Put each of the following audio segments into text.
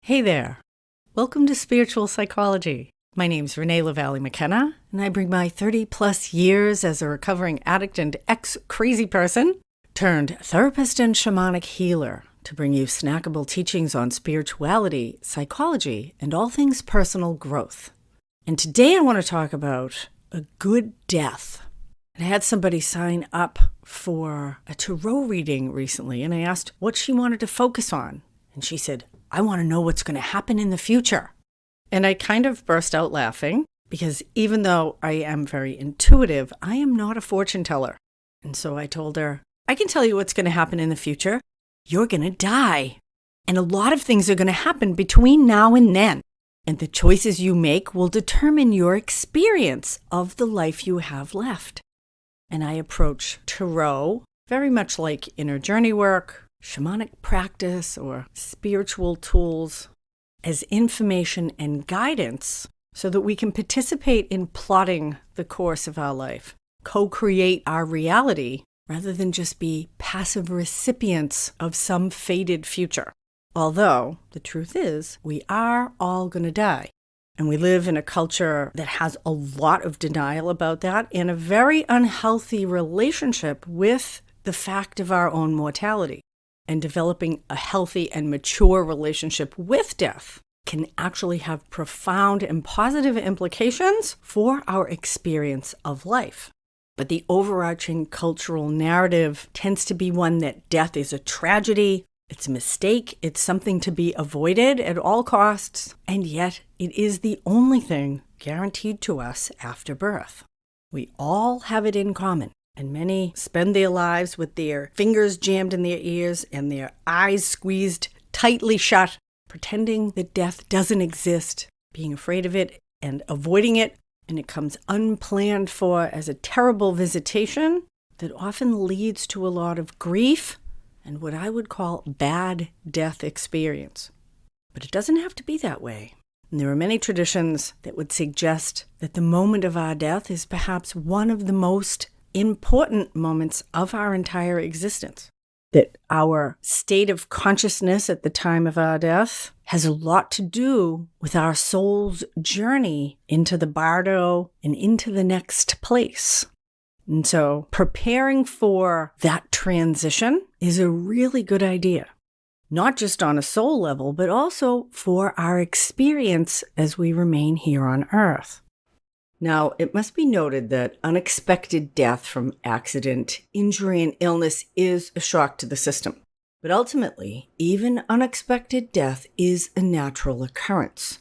Hey there. Welcome to Spiritual Psychology. My name's Renee McKenna, and I bring my 30-plus years as a recovering addict and ex-crazy person turned therapist and shamanic healer to bring you snackable teachings on spirituality, psychology, and all things personal growth. And today I want to talk about a good death. I had somebody sign up for a tarot reading recently, and I asked what she wanted to focus on. And she said, I want to know what's going to happen in the future. And I kind of burst out laughing because even though I am very intuitive, I am not a fortune teller. And so I told her, I can tell you what's going to happen in the future. You're going to die. And a lot of things are going to happen between now and then. And the choices you make will determine your experience of the life you have left. And I approach tarot very much like inner journey work, shamanic practice, or spiritual tools as information and guidance so that we can participate in plotting the course of our life, co-create our reality, rather than just be passive recipients of some fated future. Although, the truth is, we are all going to die. And we live in a culture that has a lot of denial about that and a very unhealthy relationship with the fact of our own mortality. And developing a healthy and mature relationship with death can actually have profound and positive implications for our experience of life. But the overarching cultural narrative tends to be one that death is a tragedy, it's a mistake, it's something to be avoided at all costs, and yet it is the only thing guaranteed to us after birth. We all have it in common. And many spend their lives with their fingers jammed in their ears and their eyes squeezed tightly shut, pretending that death doesn't exist, being afraid of it and avoiding it. And it comes unplanned for as a terrible visitation that often leads to a lot of grief and what I would call bad death experience. But it doesn't have to be that way. And there are many traditions that would suggest that the moment of our death is perhaps one of the most important moments of our entire existence. That our state of consciousness at the time of our death has a lot to do with our soul's journey into the bardo and into the next place. And so preparing for that transition is a really good idea, not just on a soul level, but also for our experience as we remain here on Earth. Now, it must be noted that unexpected death from accident, injury, and illness is a shock to the system. But ultimately, even unexpected death is a natural occurrence.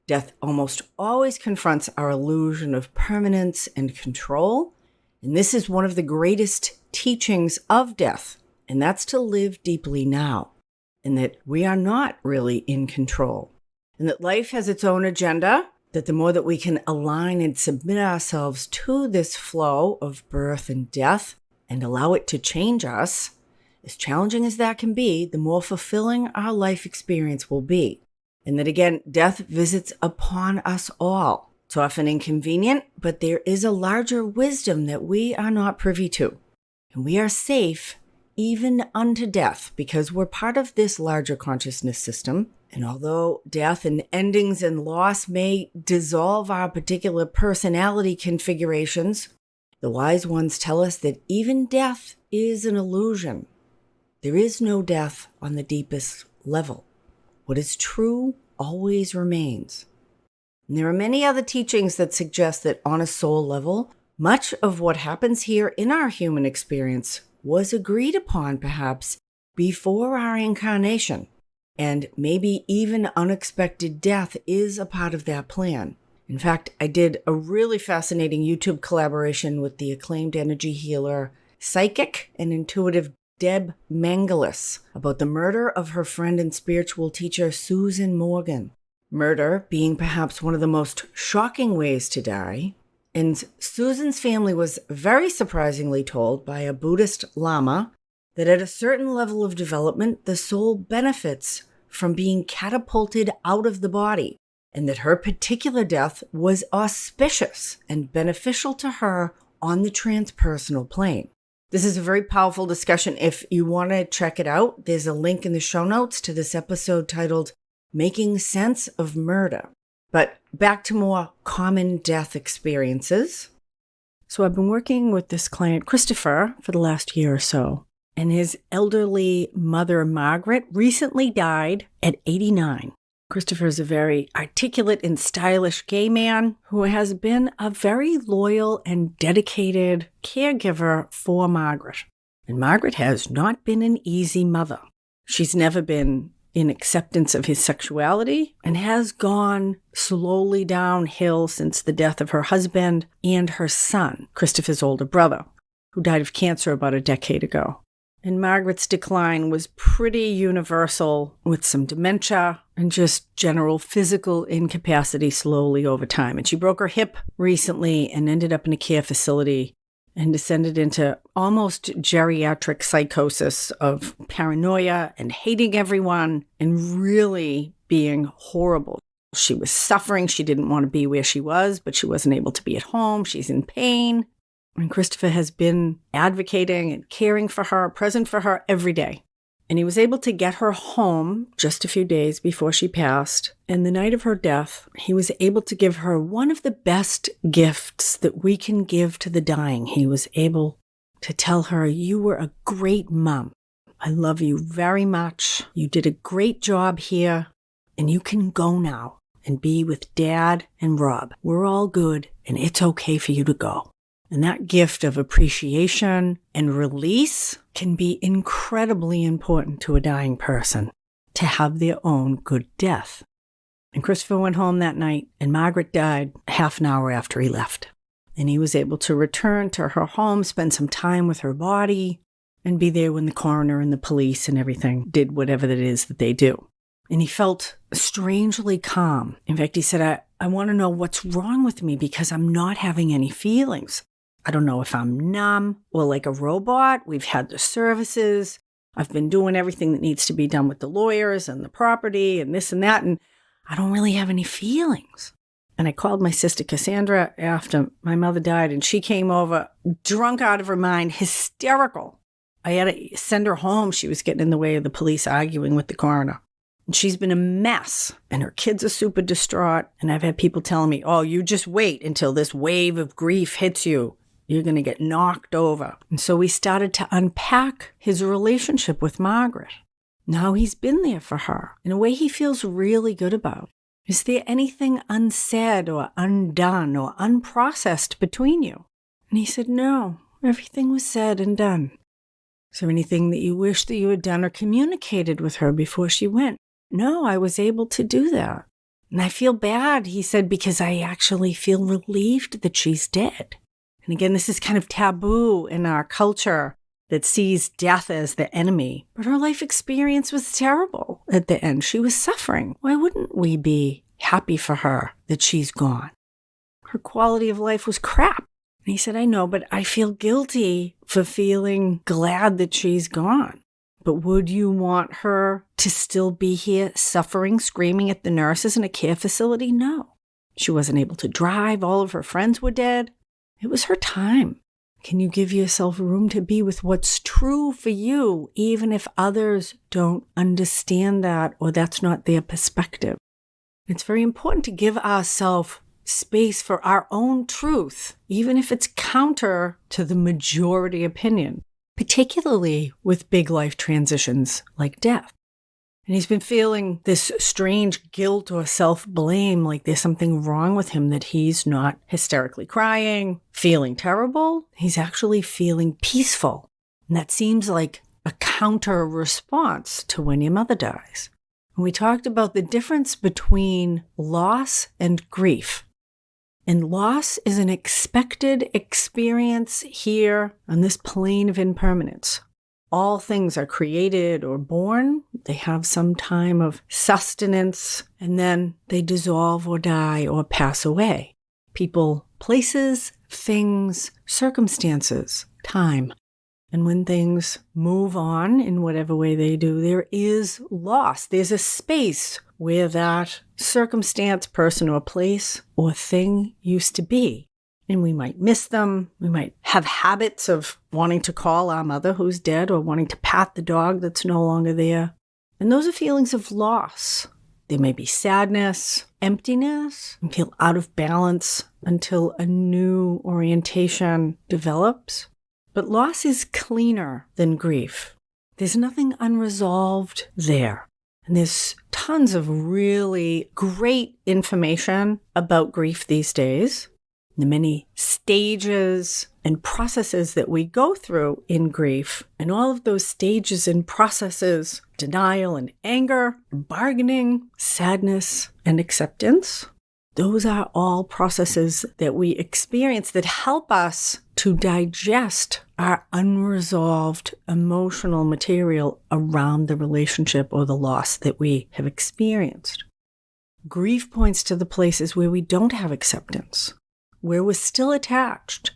Death almost always confronts our illusion of permanence and control, and this is one of the greatest teachings of death, and that's to live deeply now, and that we are not really in control, and that life has its own agenda, that the more that we can align and submit ourselves to this flow of birth and death and allow it to change us, as challenging as that can be, the more fulfilling our life experience will be. And that again, death visits upon us all. It's often inconvenient, but there is a larger wisdom that we are not privy to. And we are safe even unto death because we're part of this larger consciousness system. And although death and endings and loss may dissolve our particular personality configurations, the wise ones tell us that even death is an illusion. There is no death on the deepest level. What is true always remains. And there are many other teachings that suggest that on a soul level, much of what happens here in our human experience was agreed upon perhaps before our incarnation. And maybe even unexpected death is a part of that plan. In fact, I did a really fascinating YouTube collaboration with the acclaimed energy healer, psychic and intuitive Deb Mangalis about the murder of her friend and spiritual teacher, Susan Morgan. Murder being perhaps one of the most shocking ways to die. And Susan's family was very surprisingly told by a Buddhist Lama that at a certain level of development, the soul benefits from being catapulted out of the body, and that her particular death was auspicious and beneficial to her on the transpersonal plane. This is a very powerful discussion. If you want to check it out, there's a link in the show notes to this episode titled making sense of murder. But back to more common death experiences. So I've been working with this client, Christopher, for the last year or so. And his elderly mother, Margaret, recently died at 89. Christopher is a very articulate and stylish gay man who has been a very loyal and dedicated caregiver for Margaret. And Margaret has not been an easy mother. She's never been in acceptance of his sexuality and has gone slowly downhill since the death of her husband and her son, Christopher's older brother, who died of cancer about a decade ago. And Margaret's decline was pretty universal, with some dementia and just general physical incapacity slowly over time. And she broke her hip recently and ended up in a care facility and descended into almost geriatric psychosis of paranoia and hating everyone and really being horrible. She was suffering. She didn't want to be where she was, but she wasn't able to be at home. She's in pain. And Christopher has been advocating and caring for her, present for her every day. And he was able to get her home just a few days before she passed. And the night of her death, he was able to give her one of the best gifts that we can give to the dying. He was able to tell her, "You were a great mom. I love you very much. You did a great job here. And you can go now and be with Dad and Rob. We're all good, and it's okay for you to go." And that gift of appreciation and release can be incredibly important to a dying person, to have their own good death. And Christopher went home that night, and Margaret died half an hour after he left. And he was able to return to her home, spend some time with her body, and be there when the coroner and the police and everything did whatever it is that they do. And he felt strangely calm. In fact, he said, I want to know what's wrong with me because I'm not having any feelings. I don't know if I'm numb or like a robot. We've had the services. I've been doing everything that needs to be done with the lawyers and the property and this and that, and I don't really have any feelings. And I called my sister Cassandra after my mother died, and she came over, drunk out of her mind, hysterical. I had to send her home. She was getting in the way of the police arguing with the coroner. And she's been a mess, and her kids are super distraught. And I've had people telling me, "Oh, you just wait until this wave of grief hits you. You're going to get knocked over." And so we started to unpack his relationship with Margaret. Now he's been there for her in a way he feels really good about. Is there anything unsaid or undone or unprocessed between you? And he said, "No, everything was said and done." Is there anything that you wish that you had done or communicated with her before she went? No, I was able to do that. And I feel bad, he said, because I actually feel relieved that she's dead. And again, this is kind of taboo in our culture that sees death as the enemy. But her life experience was terrible at the end. She was suffering. Why wouldn't we be happy for her that she's gone? Her quality of life was crap. And he said, "I know, but I feel guilty for feeling glad that she's gone. But would you want her to still be here suffering, screaming at the nurses in a care facility? No. She wasn't able to drive. All of her friends were dead. It was her time. Can you give yourself room to be with what's true for you, even if others don't understand that or that's not their perspective?" It's very important to give ourselves space for our own truth, even if it's counter to the majority opinion, particularly with big life transitions like death. And he's been feeling this strange guilt or self-blame, like there's something wrong with him, that he's not hysterically crying, feeling terrible. He's actually feeling peaceful. And that seems like a counter response to when your mother dies. And we talked about the difference between loss and grief. And loss is an expected experience here on this plane of impermanence. All things are created or born. They have some time of sustenance, and then they dissolve or die or pass away. People, places, things, circumstances, time. And when things move on in whatever way they do, there is loss. There's a space where that circumstance, person, or place, or thing used to be. And we might miss them. We might have habits of wanting to call our mother who's dead or wanting to pat the dog that's no longer there. And those are feelings of loss. There may be sadness, emptiness, and feel out of balance until a new orientation develops. But loss is cleaner than grief. There's nothing unresolved there. And there's tons of really great information about grief these days. The many stages and processes that we go through in grief, and all of those stages and processes, denial and anger, bargaining, sadness and acceptance, those are all processes that we experience that help us to digest our unresolved emotional material around the relationship or the loss that we have experienced. Grief points to the places where we don't have acceptance, where we're still attached,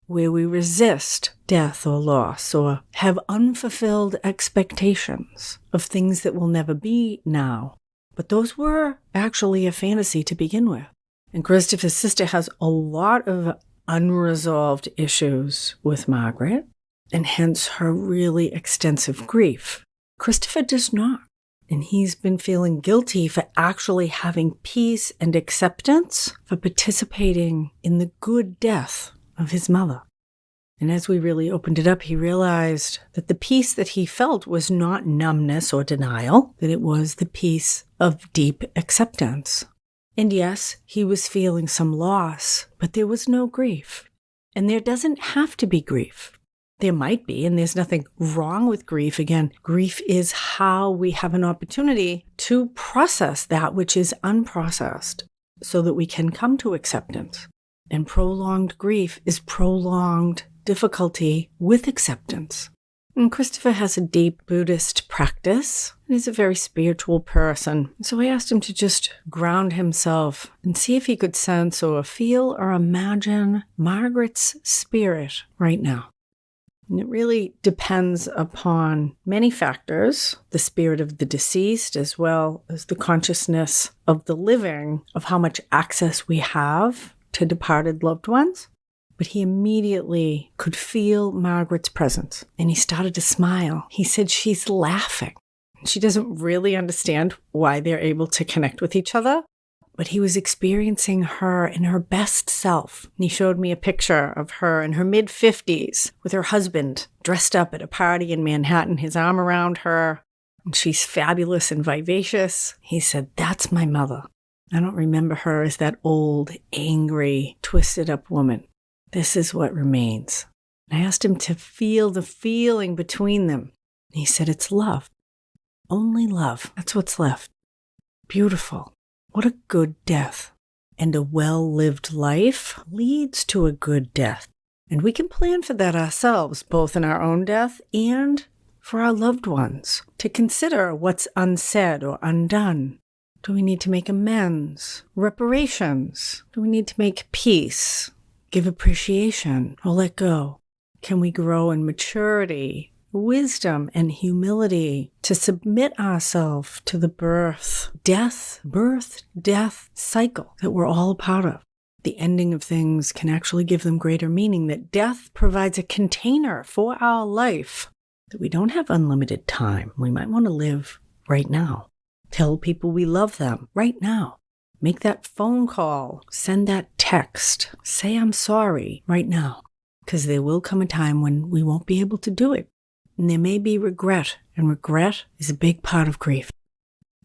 where we resist death or loss or have unfulfilled expectations of things that will never be now. But those were actually a fantasy to begin with. And Christopher's sister has a lot of unresolved issues with Margaret, and hence her really extensive grief. Christopher does not. And he's been feeling guilty for actually having peace and acceptance, for participating in the good death of his mother. And as we really opened it up, he realized that the peace that he felt was not numbness or denial, that it was the peace of deep acceptance. And yes, he was feeling some loss, but there was no grief. And there doesn't have to be grief. There might be, and there's nothing wrong with grief. Again, grief is how we have an opportunity to process that which is unprocessed so that we can come to acceptance. And prolonged grief is prolonged difficulty with acceptance. And Christopher has a deep Buddhist practice. He's a very spiritual person. So I asked him to just ground himself and see if he could sense or feel or imagine Margaret's spirit right now. And it really depends upon many factors, the spirit of the deceased as well as the consciousness of the living, of how much access we have to departed loved ones. But he immediately could feel Margaret's presence, and he started to smile. He said she's laughing. She doesn't really understand why they're able to connect with each other, but he was experiencing her in her best self. And he showed me a picture of her in her mid-50s with her husband dressed up at a party in Manhattan, his arm around her, and she's fabulous and vivacious. He said, "That's my mother. I don't remember her as that old, angry, twisted-up woman. This is what remains." And I asked him to feel the feeling between them. And he said, "It's love. Only love. That's what's left." Beautiful. What a good death. And a well-lived life leads to a good death. And we can plan for that ourselves, both in our own death and for our loved ones, to consider what's unsaid or undone. Do we need to make amends, reparations? Do we need to make peace, give appreciation, or let go? Can we grow in maturity, wisdom, and humility to submit ourselves to the birth, death cycle that we're all a part of? The ending of things can actually give them greater meaning, that death provides a container for our life, that we don't have unlimited time. We might want to live right now. Tell people we love them right now. Make that phone call, send that text, say I'm sorry right now, because there will come a time when we won't be able to do it. And there may be regret, and regret is a big part of grief.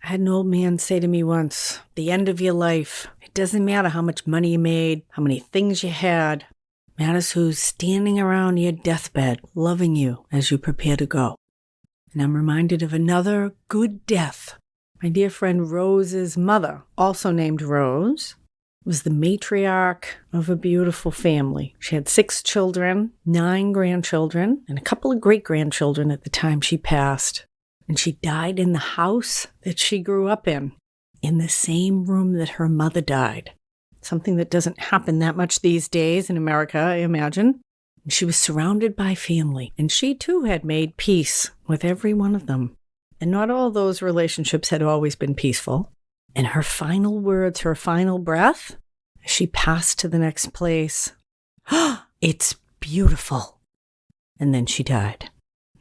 I had an old man say to me once, the end of your life, it doesn't matter how much money you made, how many things you had, it matters who's standing around your deathbed loving you as you prepare to go. And I'm reminded of another good death. My dear friend Rose's mother, also named Rose, was the matriarch of a beautiful family. She had 6 children, 9 grandchildren, and a couple of great-grandchildren at the time she passed. And she died in the house that she grew up in the same room that her mother died. Something that doesn't happen that much these days in America, I imagine. And she was surrounded by family, and she too had made peace with every one of them. And not all those relationships had always been peaceful. And her final words, her final breath, as she passed to the next place, "It's beautiful." And then she died.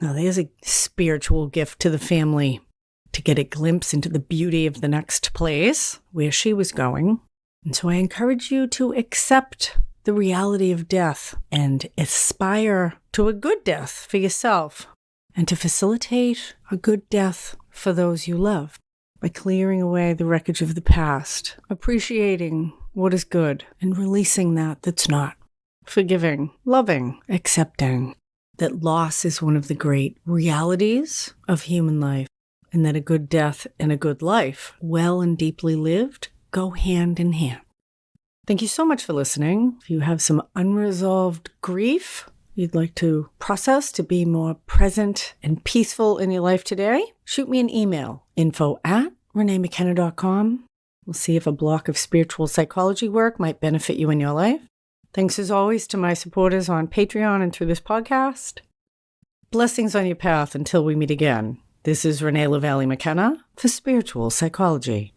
Now there's a spiritual gift to the family to get a glimpse into the beauty of the next place where she was going. And so I encourage you to accept the reality of death and aspire to a good death for yourself and to facilitate a good death for those you love by clearing away the wreckage of the past, appreciating what is good and releasing that's not, forgiving, loving, accepting that loss is one of the great realities of human life and that a good death and a good life, well and deeply lived, go hand in hand. Thank you so much for listening. If you have some unresolved grief you'd like to process to be more present and peaceful in your life today, shoot me an email, info@reneemckenna.com. We'll see if a block of spiritual psychology work might benefit you in your life. Thanks as always to my supporters on Patreon and through this podcast. Blessings on your path until we meet again. This is Renee McKenna for Spiritual Psychology.